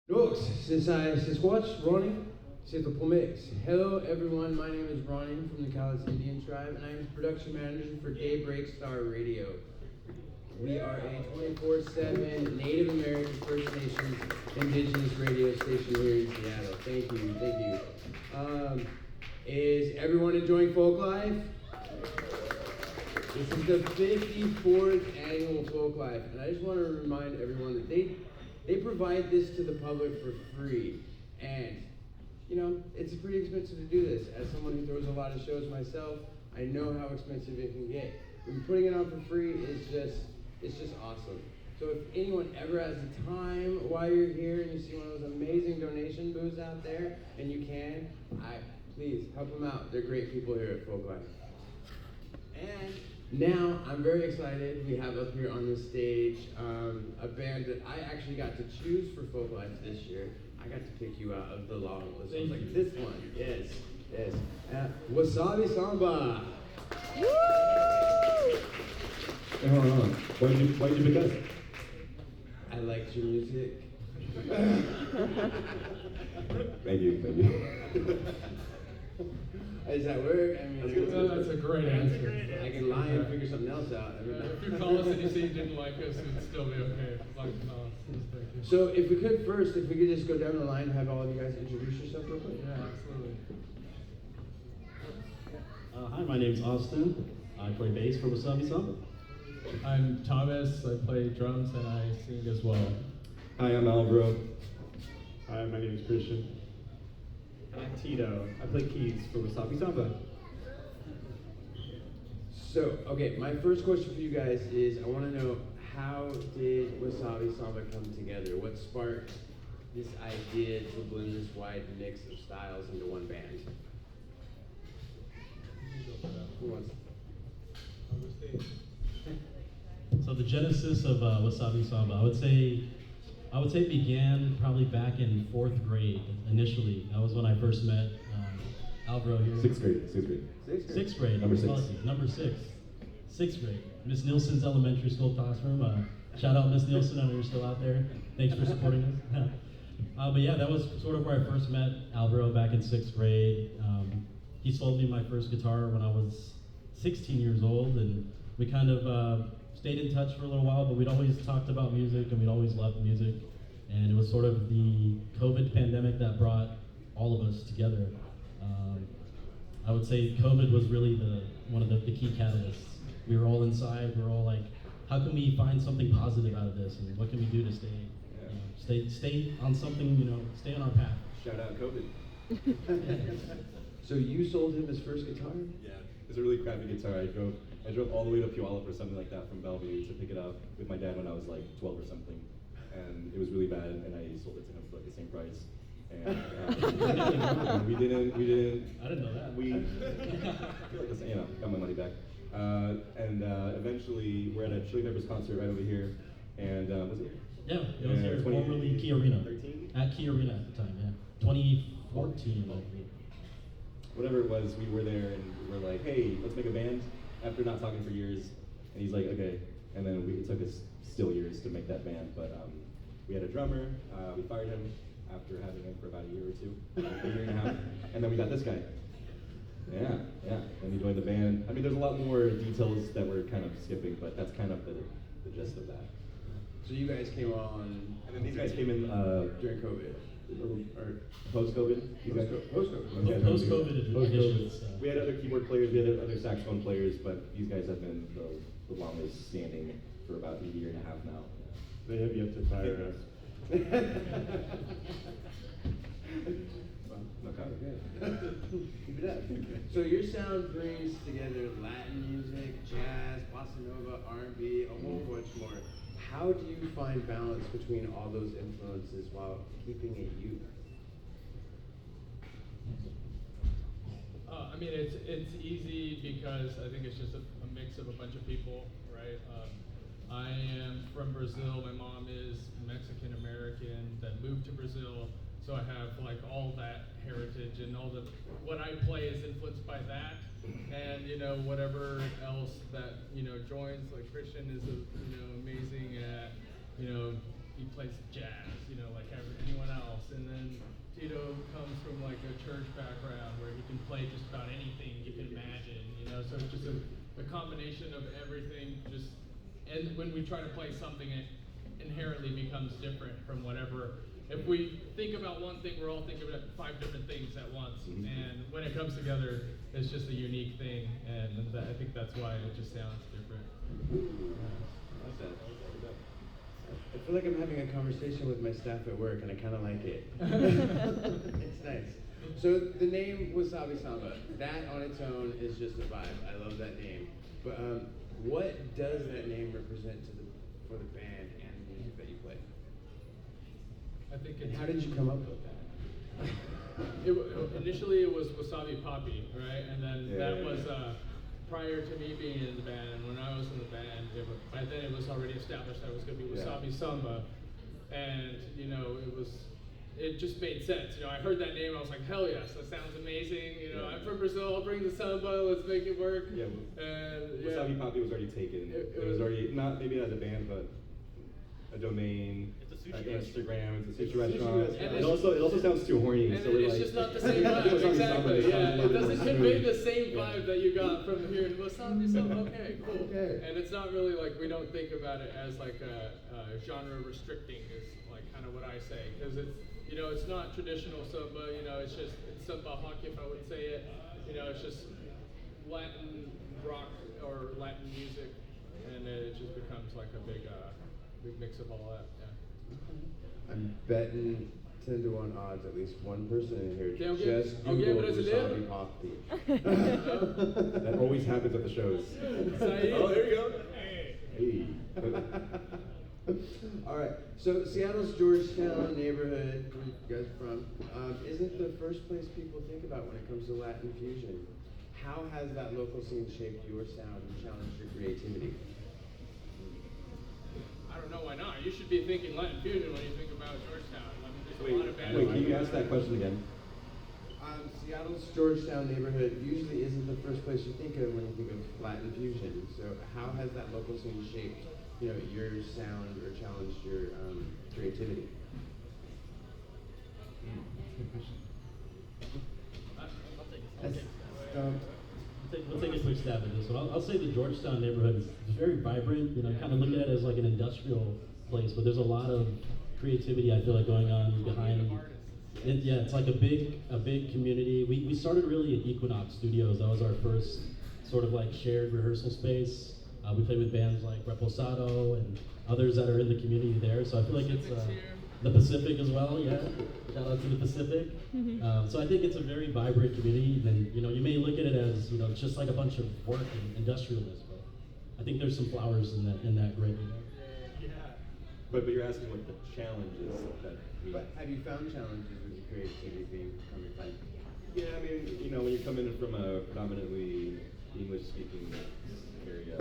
Donc, c'est squash, Ronnie, c'est le premier. Hello everyone, my name is Ronnie from the Cowlitz Indian Tribe, and I am the production manager for Daybreak Star Radio. We are a 24/7 Native American First Nations Indigenous radio station here in Seattle. Thank you. Is everyone enjoying Folklife? This is the 54th annual Folklife, and I just want to remind everyone that they provide this to the public for free, and you know, it's pretty expensive to do this. As someone who throws a lot of shows myself, I know how expensive it can get. And putting it on for free is just awesome. So if anyone ever has the time while you're here and you see one of those amazing donation booths out there, and you can, please help them out. They're great people here at Folklife. And now, I'm very excited. We have up here on the stage a band that I actually got to choose for Folklife this year. I got to pick you out of the long list. I was like, this one, yes. Wasabi Samba. Woo! Hey, hold on. Why did you pick us? I liked your music. Thank you. Does that work? I mean, that's a great answer. I can lie and figure something else out. I mean, if you call us and you say you didn't like us, it'd still be okay. Like, no, thank you. So if we could just go down the line and have all of you guys introduce yourself real quick. Yeah, absolutely. Hi, my name's Austin. I play bass for Wasabi Samba. I'm Thomas. I play drums and I sing as well. Hi, I'm Alvaro. Hi, my name is Christian. I'm Tito. I play keys for Wasabi Samba. So, okay, my first question for you guys is, I want to know, how did Wasabi Samba come together? What sparked this idea to blend this wide mix of styles into one band? Who wants? So the genesis of Wasabi Samba, I would say it began probably back in 4th grade initially. That was when I first met Alvaro here. 6th grade. 6th grade. Number 6. Number 6. 6th grade. Miss Nielsen's elementary school classroom. Shout out Miss Nielsen, I know you're still out there. Thanks for supporting us. But yeah, that was sort of where I first met Alvaro back in 6th grade. He sold me my first guitar when I was 16 years old, and we kind of stayed in touch for a little while, but we'd always talked about music and we'd always loved music. And it was sort of the COVID pandemic that brought all of us together. I would say COVID was really one of the key catalysts. We were all inside, we were all like, how can we find something positive out of this? And what can we do to stay on something, stay on our path? Shout out COVID. So you sold him his first guitar? Yeah, it's a really crappy guitar. I drove all the way to Puyallup or something like that from Bellevue to pick it up with my dad when I was like 12 or something. And it was really bad, and I sold it to him for like the same price. And we didn't. I didn't know that. Got my money back. And eventually, we're at a Chili Peppers concert right over here. And was it? Yeah, it was here, formerly Key Arena. 13? At Key Arena at the time, yeah. 2014, I believe. Whatever it was, we were there and we were like, hey, let's make a band. After not talking for years, and he's like, okay. And then it took us still years to make that band, but we had a drummer. We fired him after having him for about a year or two, a year and a half, and then we got this guy. Yeah. And he joined the band. I mean, there's a lot more details that we're kind of skipping, but that's kind of the gist of that. So you guys came on... And then these guys came in... during COVID? Or post-COVID? Post-COVID. Post-COVID. We had other keyboard players, we had other saxophone players, but these guys have been the longest standing for about a year and a half now. They have yet to fire us. Keep it up. So your sound brings together Latin music, jazz, bossa nova, R&B, a whole bunch more. How do you find balance between all those influences while keeping it you? I mean, it's easy because I think it's just a mix of a bunch of people, right? I am from Brazil. My mom is Mexican American that moved to Brazil, so I have like all that heritage, and what I play is influenced by that, and whatever else that joins. Like Christian is amazing at he plays jazz, you know, like anyone else. And then Tito comes from like a church background where he can play just about anything you can imagine, you know. So it's just a combination of everything. Just and when we try to play something, it inherently becomes different from whatever. If we think about one thing, we're all thinking about 5 different things at once. And when it comes together, it's just a unique thing. And I think that's why it just sounds different. I like that. I feel like I'm having a conversation with my staff at work, and I kind of like it. It's nice. So the name Wasabi Samba, that on its own is just a vibe. I love that name. But what does that name represent for the band and the music that you play? I think And it's, how did you come up with that? initially it was Wasabi Poppy, right? And then that was prior to me being in the band. And when I was in the band, by then it was already established that it was going to be Wasabi Samba. And, you know, it just made sense. You know, I heard that name, I was like, hell yes, that sounds amazing. You know, I'm from Brazil, I'll bring the samba, let's make it work. Yeah. And Wasabi Poppy was already taken. It was already, not maybe as a band, but a domain, Instagram, it's a sushi restaurant. And It also sounds too horny. And so we're it's like, just not the same vibe, Wasabi exactly. Samba Yeah, sounds it doesn't smooth. convey the same vibe that you got from here in Wasabi Samba. Okay, cool. Okay. And it's not really like, we don't think about it as like a genre restricting is like kind of what I say. Because it's, you know, it's not traditional samba, you know, it's samba hockey if I would say it. You know, it's just Latin rock or Latin music. And it just becomes like a big mix of all that, yeah. I'm betting 10 to 1 odds at least one person in here They'll just get- Googled brasileiro? Wasabi Poppy. That always happens at the shows. Oh, there you go. Hey. All right, so Seattle's Georgetown neighborhood, where you guys from, isn't the first place people think about when it comes to Latin fusion. How has that local scene shaped your sound and challenged your creativity? I don't know why not. You should be thinking Latin fusion when you think about Georgetown. I mean, there's a lot of bands. Wait, can you ask that question again? Seattle's Georgetown neighborhood usually isn't the first place you think of when you think of Latin fusion. So how has that local scene shaped, you know, your sound or challenged your creativity? We'll take a quick stab at this one. I'll say the Georgetown neighborhood is very vibrant. You know, kind of look at it as like an industrial place, but there's a lot of creativity I feel like going on behind. Yeah, it's like a big community. We started really at Equinox Studios. That was our first sort of like shared rehearsal space. We played with bands like Reposado and others that are in the community there. So I feel like it's the Pacific as well. Yeah, shout out to the Pacific. So I think it's a very vibrant community. And you know, you may look at it as just like a bunch of work and industrialness, but I think there's some flowers in that grape. Yeah. But you're asking what the challenge is that we... But have you found challenges with your creativity being coming from? Yeah, I mean, you know, when you're coming from a predominantly English-speaking area,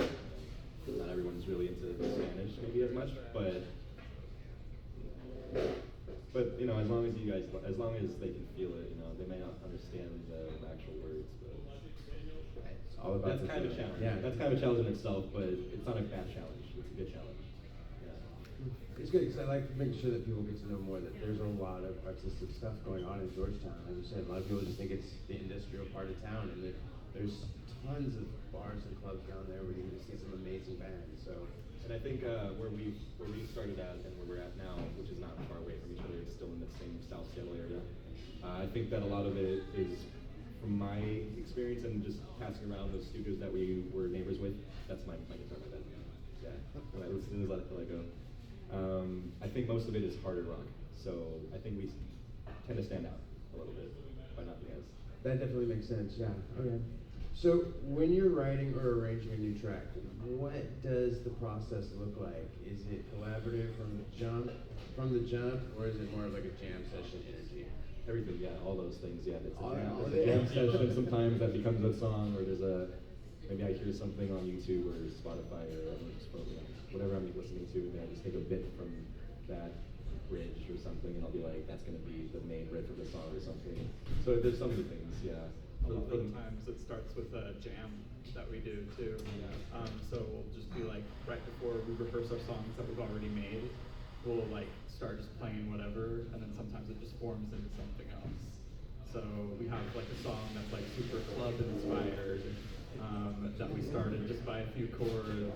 not everyone's really into Spanish maybe as much, but you know, as long as they can feel it, you know, they may not understand the actual words, but It's all about that's kind of a challenge. Yeah, That's kind of a challenge in itself, but it's not a bad challenge. It's a good challenge. Yeah. It's good because I like making sure that people get to know more that there's a lot of artistic stuff going on in Georgetown. Like you said, a lot of people just think it's the industrial part of town, and there's tons of bars and clubs down there where you can just see some amazing bands. So, And I think where we started at and where we're at now, which is not far away from each other, it's still in the same South Seattle area. I think that a lot of it is from my experience and just passing around those studios that we were neighbors with. That's my guitar, my bad. Yeah, when I listen to this, let it go. I think most of it is harder rock, so I think we tend to stand out a little bit by not being as. that definitely makes sense, yeah. Okay. So when you're writing or arranging a new track, what does the process look like? Is it collaborative from the jump, or is it more of like a jam session energy? Everything, yeah, all those things, yeah. It's All a jam session sometimes that becomes a song, or maybe I hear something on YouTube or Spotify or whatever I'm listening to, and I just take a bit from that bridge or something, and I'll be like, that's gonna be the main riff of the song or something. So there's so many things, yeah. A lot of the times it starts with a jam that we do too. So we'll just be like right before we rehearse our songs that we've already made, we'll like start just playing whatever, and then sometimes it just forms into something else. So we have like a song that's like super club inspired, that we started just by a few chords,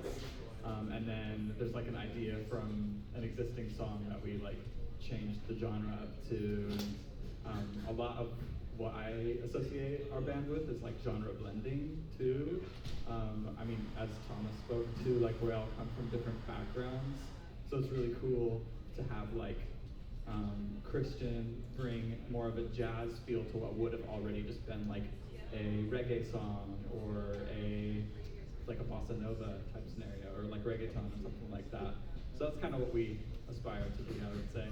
and then there's like an idea from an existing song that we like changed the genre up to. A lot of what I associate our band with is like genre blending too. I mean, as Thomas spoke to, like we all come from different backgrounds, so it's really cool to have like Christian bring more of a jazz feel to what would have already just been like a reggae song or like a bossa nova type scenario, or like reggaeton or something like that. So that's kind of what we aspire to be, I would say.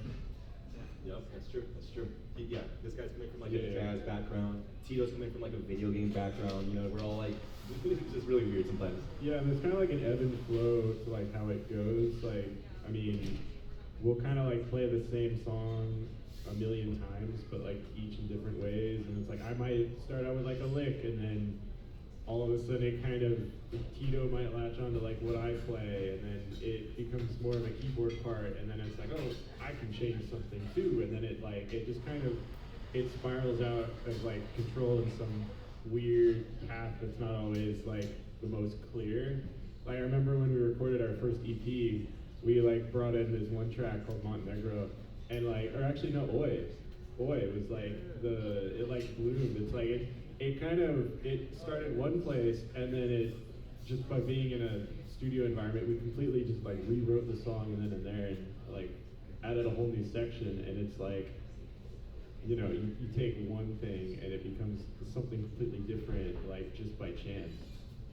Yep, that's true. That's true. Yeah, this guy's coming from like a jazz background. Tito's coming from like a video game background. You know, we're all like, it's just really weird sometimes. Yeah, and there's kind of like an ebb and flow to like how it goes. Like, I mean, we'll kind of like play the same song a million times, but like each in different ways. And it's like I might start out with like a lick, and then all of a sudden it kind of, Tito might latch on to like what I play, and then it becomes more of a keyboard part, and then it's like, oh, I can change something too, and then it just kind of, it spirals out of like control in some weird path that's not always like the most clear. Like I remember when we recorded our first EP, we like brought in this one track called Montenegro, and like, or actually no, Oi was like it like bloomed. It's like it kind of, it started one place, and then it, just by being in a studio environment, we completely just like rewrote the song and then and there, and like added a whole new section, and it's like, you know, you take one thing and it becomes something completely different, like just by chance.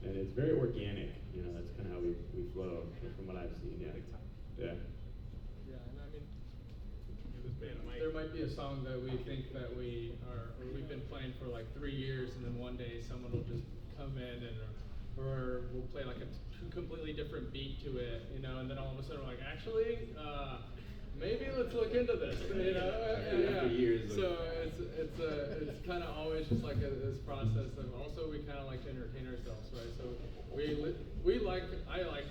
And it's very organic, you know, that's kind of how we flow, from what I've seen, yeah. Yeah. Yeah, and I mean, there might be a song that we think that we've been playing for like 3 years, and then one day someone will just come in and, or we'll play like a completely different beat to it, you know, and then all of a sudden we're like, actually, maybe let's look into this, you know? After years of- So it's kind of always just like this process of, also we kind of like to entertain ourselves, right? So I like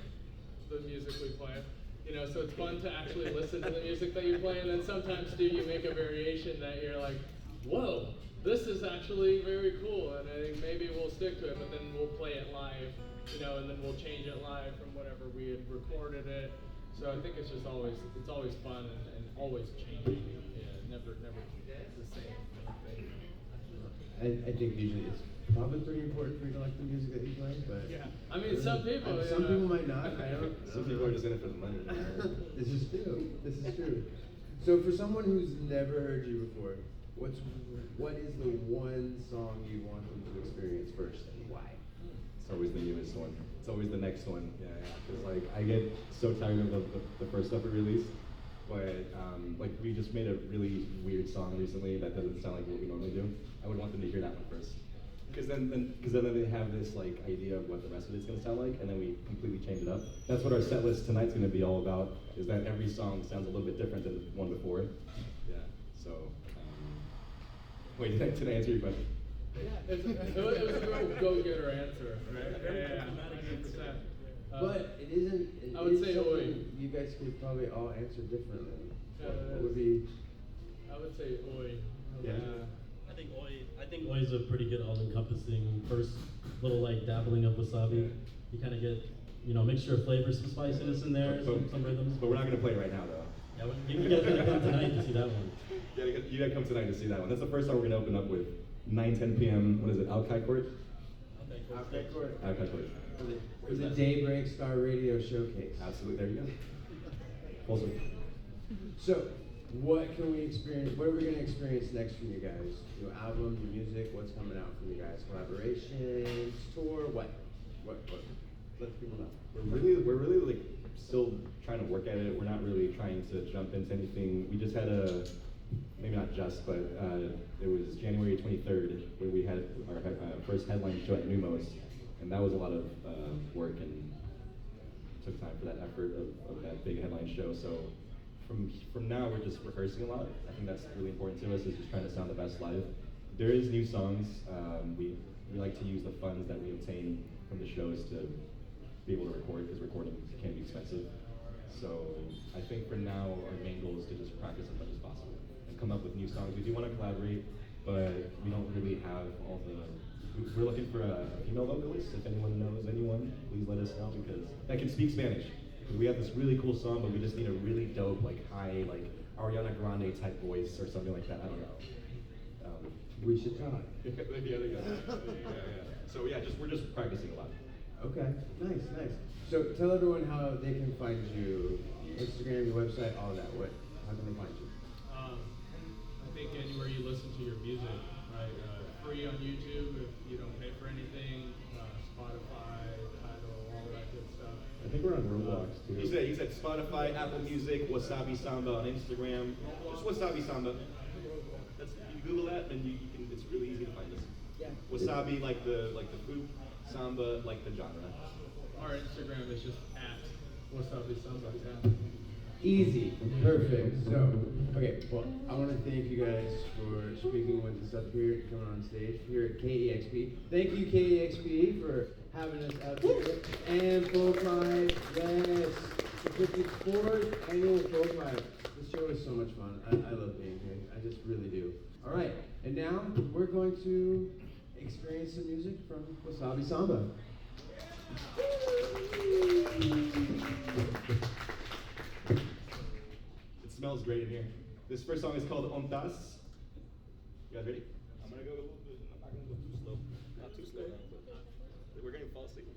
the music we play. You know, so it's fun to actually listen to the music that you play, and then sometimes too you make a variation that you're like, whoa, this is actually very cool, and I think maybe we'll stick to it, but then we'll play it live, you know, and then we'll change it live from whatever we had recorded it. So I think it's just always fun and always changing. Yeah, never the same thing. I think usually it's probably pretty important for you to like the music that you play, but Yeah, I mean some people. Some people might not. I don't. Some people are just in it for the money. This is true. This is true. So for someone who's never heard you before, what is the one song you want them to experience first, and why? It's always the newest one. It's always the next one. Yeah. Because like I get so tired of the first stuff we released, but like we just made a really weird song recently that doesn't sound like what we normally do. I would want them to hear that one first. Because then they have this like idea of what the rest of it's gonna sound like, and then we completely change it up. That's what our set list tonight's gonna be all about. Is that every song sounds a little bit different than the one before. Yeah. So. Wait, did I answer your question? Yeah, it was a real go-getter answer, right? Yeah, 100%. But it isn't. I would say something Oi. you guys could probably all answer differently. Yeah, What would be? I would say Oi. Yeah. I think Oi is a pretty good all-encompassing first little like dabbling of wasabi. You kind of get, you know, mixture of flavors, some spiciness in there, some rhythms. But we're not gonna play it right now though. Yeah, you guys gotta come tonight to see that one. You gotta come tonight to see that one. That's the first song we're gonna open up with. 9:10 p.m. What is it? Alki Court? Alki Court. Alki Court. For the Daybreak Star Radio showcase. Absolutely. There you go. Awesome. So, what can we experience? What are we going to experience next from you guys? Your album, your music. What's coming out from you guys? Collaborations, tour. What? Let people know. We're really like still trying to work at it. We're not really trying to jump into anything. We just had maybe not just, but it was January 23rd where we had our first headline show at Numos, and that was a lot of work and took time for that effort of that big headline show. So from now we're just rehearsing a lot. I think that's really important to us, is just trying to sound the best live. There is new songs. We like to use the funds that we obtain from the shows to be able to record, because recording can be expensive. So I think for now, our main goal is to just practice as much as possible and come up with new songs. We do want to collaborate, but we don't really have all the. We're looking for a female vocalist. If anyone knows anyone, please let us know, because that can speak Spanish. Because we have this really cool song, but we just need a really dope, like high, like Ariana Grande type voice or something like that. I don't know. We should talk. So yeah, we're just practicing a lot. Okay, nice. So tell everyone how they can find you, Instagram, your website, all of that. How can they find you? I think anywhere you listen to your music, right? Free on YouTube if you don't pay for anything. Spotify, Tidal, all that good stuff. I think we're on Roblox too. He said Spotify, Apple Music, Wasabi Samba on Instagram. Just Wasabi Samba. You Google that and you can. It's really easy to find us. Yeah. Wasabi like the food, Samba like the genre. Our Instagram is just @Wasabi Samba. Yeah. Easy, perfect. So, okay, well, I want to thank you guys for speaking with us up here, coming on stage here at KEXP. Thank you, KEXP, for having us out here. And Folklife, yes, the 54th annual Folklife. This show is so much fun. I love being here. I just really do. All right, and now we're going to experience some music from Wasabi Samba. It smells great in here. This first song is called Ontas. You guys ready? I'm gonna go a little bit. I'm not gonna go too slow. Not too slow, but we're gonna fall asleep.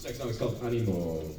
This next song is called Ánimo.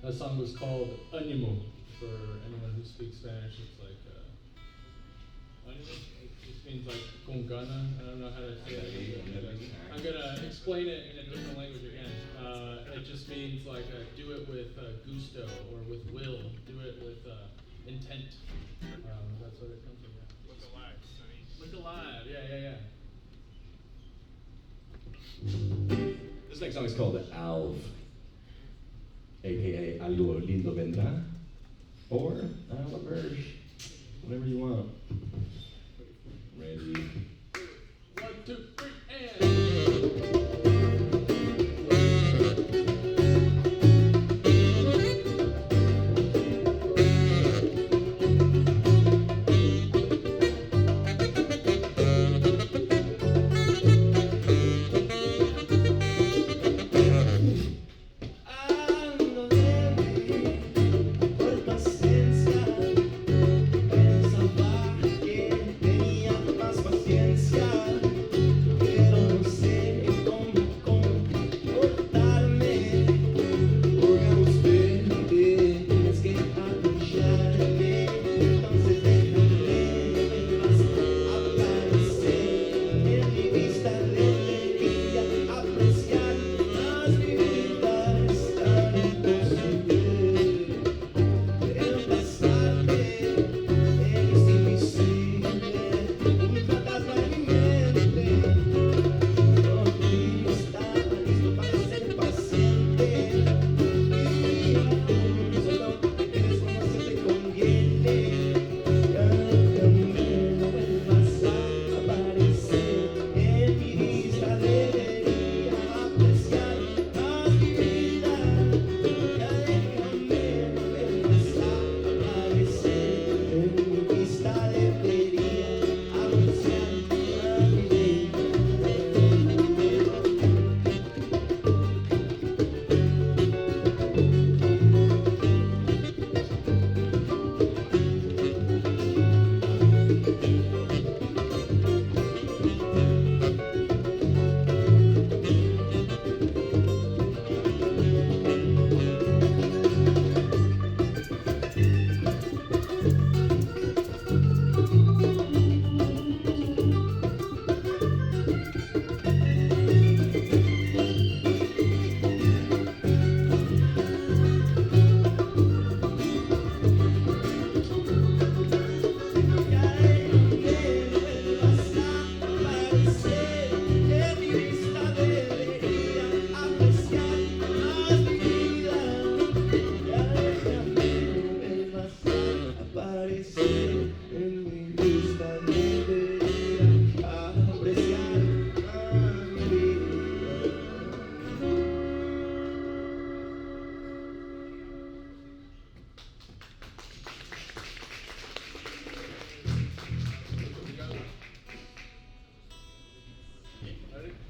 That song was called Ánimo. For anyone who speaks Spanish, it's like Ánimo. It just means like con gana. I don't know how to say it. I'm gonna explain it in a different language again. It just means like do it with gusto or with will. Do it with intent. That's what it comes from. Yeah. Look alive, Sonny. Look alive. Yeah. This next song is called Alv, aka Algo Lindo Vendrá, or a verse, whatever you want. Ready? 1, 2, 3, and.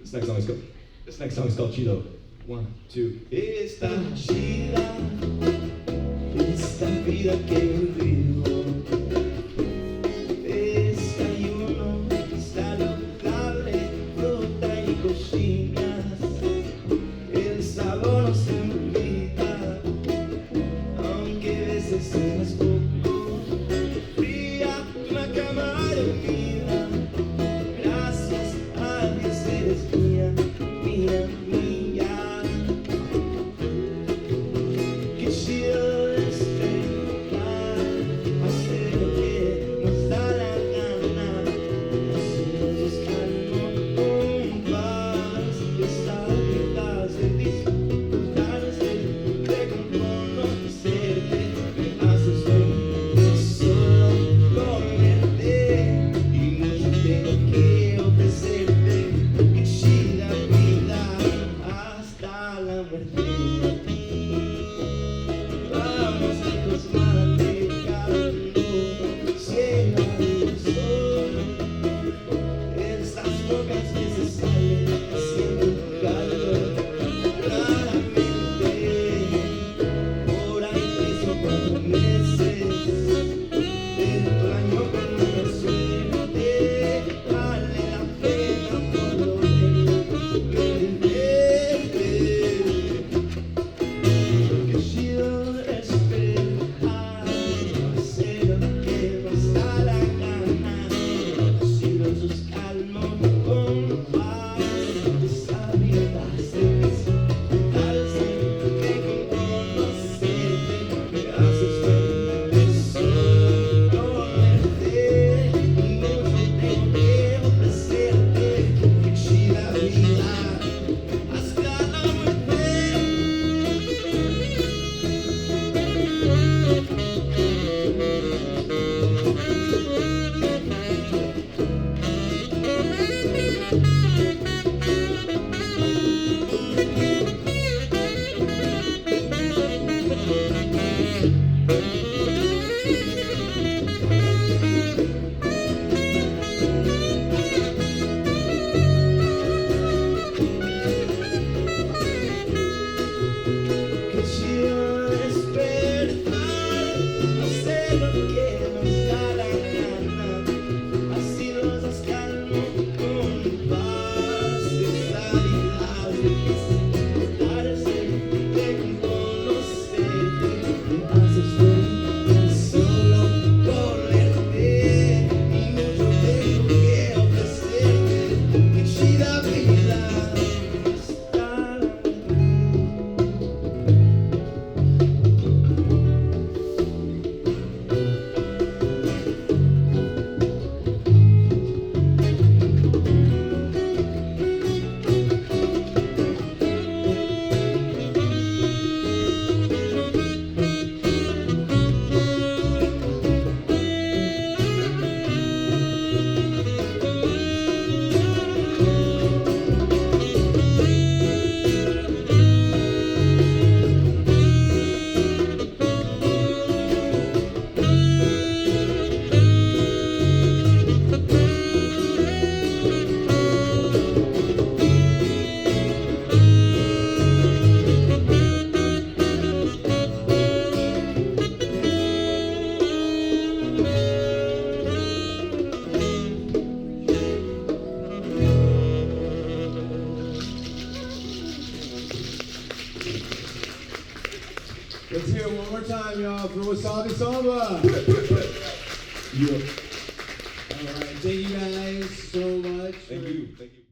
This next song is called Chido. 1, 2. Esta chida, esta vida que vivo. Desayuno saludable, fruta y cochinas. El sabor no se me olvida, aunque a veces se es poco fría, una cama dormida. Gracias a Dios eres mía, mía, mía. Qué chido despertar, hacer lo que nos da la gana. Nosotros calmos con paz, esta vida se disfrutarse, de conocerte, me haces bien, solo comerte y mucho tengo que ofrecerte. Qué chida vida hasta la muerte. Vamos lejos, manejando, cielo y sol. Estas bocas que se salen haciendo calor. Claramente, por ahí 3 o 4 meses, dentro del año con una suerte, vale la pena por lo que qué chido esperar, hacer lo que nos da la gana. Si los calmo con paz, esa vida se disfrutarse, de conocerte, me haces bien, solo comerte y mucho tengo que ofrecerte. Qué chida vida hasta la muerte. Qué chido despertar, hacer lo que nos da la gana. Así los calmo con paz. Esa vida de disfrutarse, de conocerte, me haces bien, solo comerte y mucho tengo que ofrecerte. Qué chida vida hasta la Let's hear it one more time, y'all, for Wasabi Samba. Yeah. All right, thank you guys so much. Thank you.